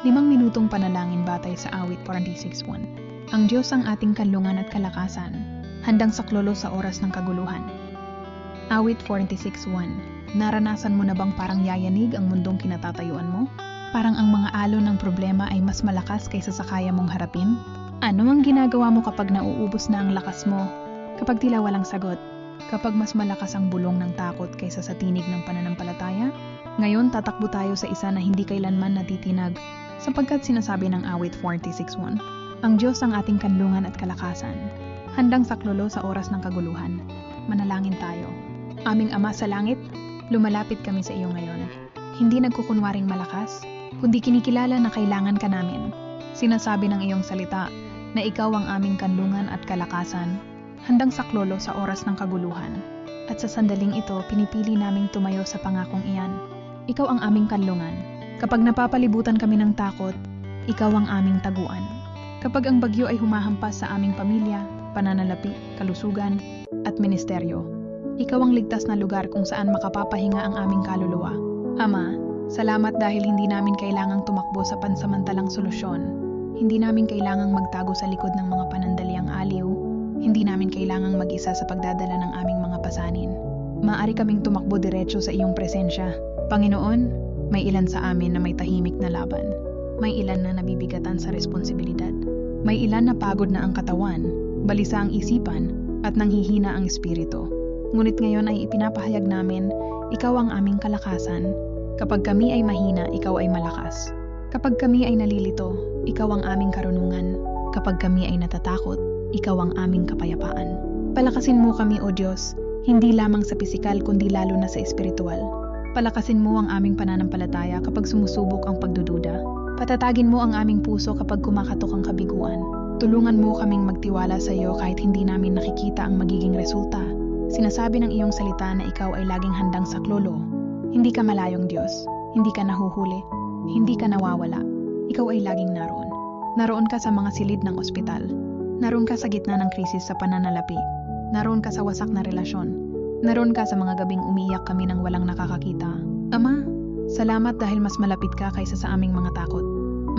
5 minutong panalangin batay sa awit 46:1. Ang Diyos ang ating kanlungan at kalakasan, handang saklolo sa oras ng kaguluhan. Awit 46:1. Naranasan mo na bang parang yayanig ang mundong kinatatayuan mo? Parang ang mga alon ng problema ay mas malakas kaysa sa kaya mong harapin? Ano ang ginagawa mo kapag nauubos na ang lakas mo? Kapag tila walang sagot? Kapag mas malakas ang bulong ng takot kaysa sa tinig ng pananampalataya? Ngayon tatakbo tayo sa isa na hindi kailanman natitinag, sapagkat sinasabi ng awit 46:1, ang Diyos ang ating kanlungan at kalakasan, handang saklolo sa oras ng kaguluhan. Manalangin tayo. Aming Ama sa langit, lumalapit kami sa iyo ngayon. Hindi nagkukunwaring malakas, kundi kinikilala na kailangan ka namin. Sinasabi ng iyong salita na ikaw ang aming kanlungan at kalakasan, handang saklolo sa oras ng kaguluhan. At sa sandaling ito, pinipili naming tumayo sa pangakong iyan. Ikaw ang aming kanlungan. Kapag napapalibutan kami ng takot, ikaw ang aming taguan. Kapag ang bagyo ay humahampas sa aming pamilya, pananalapi, kalusugan, at ministeryo, ikaw ang ligtas na lugar kung saan makapapahinga ang aming kaluluwa. Ama, salamat dahil hindi namin kailangang tumakbo sa pansamantalang solusyon. Hindi namin kailangang magtago sa likod ng mga panandaliang aliw. Hindi namin kailangang mag-isa sa pagdadala ng aming mga pasanin. Maaari kaming tumakbo diretso sa iyong presensya. Panginoon, may ilan sa amin na may tahimik na laban. May ilan na nabibigatan sa responsibilidad. May ilan na pagod na ang katawan, balisa ang isipan, at nanghihina ang espiritu. Ngunit ngayon ay ipinapahayag namin, ikaw ang aming kalakasan. Kapag kami ay mahina, ikaw ay malakas. Kapag kami ay nalilito, ikaw ang aming karunungan. Kapag kami ay natatakot, ikaw ang aming kapayapaan. Palakasin mo kami, O Diyos, hindi lamang sa pisikal kundi lalo na sa espiritual. Palakasin mo ang aming pananampalataya kapag sumusubok ang pagdududa. Patatagin mo ang aming puso kapag kumakatok ang kabiguan. Tulungan mo kaming magtiwala sa iyo kahit hindi namin nakikita ang magiging resulta. Sinasabi ng iyong salita na ikaw ay laging handang saklolo. Hindi ka malayong Diyos. Hindi ka nahuhuli. Hindi ka nawawala. Ikaw ay laging naroon. Naroon ka sa mga silid ng ospital. Naroon ka sa gitna ng krisis sa pananalapi. Naroon ka sa wasak na relasyon. Naroon ka sa mga gabing umiiyak kami nang walang nakakakita. Ama, salamat dahil mas malapit ka kaysa sa aming mga takot.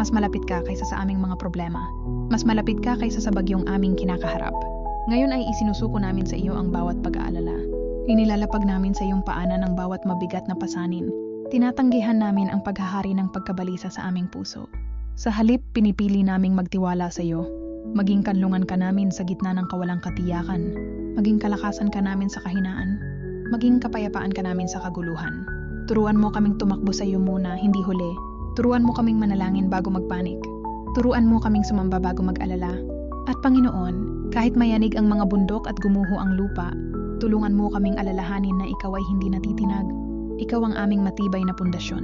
Mas malapit ka kaysa sa aming mga problema. Mas malapit ka kaysa sa bagyong aming kinakaharap. Ngayon ay isinusuko namin sa iyo ang bawat pag-aalala. Inilalapag namin sa iyong paanan ang bawat mabigat na pasanin. Tinatanggihan namin ang paghahari ng pagkabalisa sa aming puso. Sa halip, pinipili naming magtiwala sa iyo. Maging kanlungan ka namin sa gitna ng kawalang katiyakan. Maging kalakasan ka namin sa kahinaan. Maging kapayapaan ka namin sa kaguluhan. Turuan mo kaming tumakbo sa iyo muna, hindi huli. Turuan mo kaming manalangin bago magpanik. Turuan mo kaming sumamba bago mag-alala. At Panginoon, kahit mayanig ang mga bundok at gumuho ang lupa, tulungan mo kaming alalahanin na ikaw ay hindi natitinag. Ikaw ang aming matibay na pundasyon.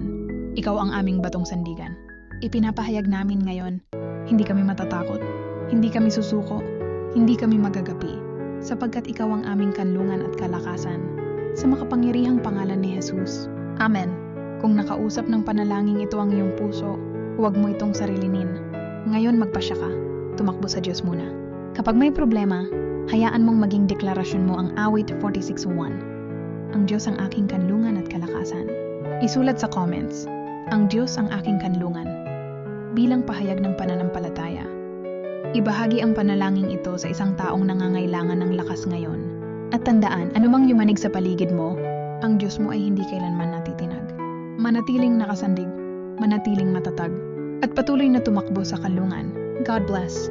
Ikaw ang aming batong sandigan. Ipinapahayag namin ngayon, hindi kami matatakot. Hindi kami susuko, hindi kami magagapi, sapagkat ikaw ang aming kanlungan at kalakasan. Sa makapangyarihang pangalan ni Jesus. Amen. Kung nakausap ng panalangin ito ang iyong puso, huwag mo itong sarilinin. Ngayon magpasya ka, tumakbo sa Diyos muna. Kapag may problema, hayaan mong maging deklarasyon mo ang awit 46:1. Ang Diyos ang aking kanlungan at kalakasan. Isulat sa comments, ang Diyos ang aking kanlungan, bilang pahayag ng pananampalataya. Ibahagi ang panalangin ito sa isang taong nangangailangan ng lakas ngayon. At tandaan, anumang yumanig sa paligid mo, ang Diyos mo ay hindi kailanman natitinag. Manatiling nakasandig, manatiling matatag, at patuloy na tumakbo sa kanlungan. God bless.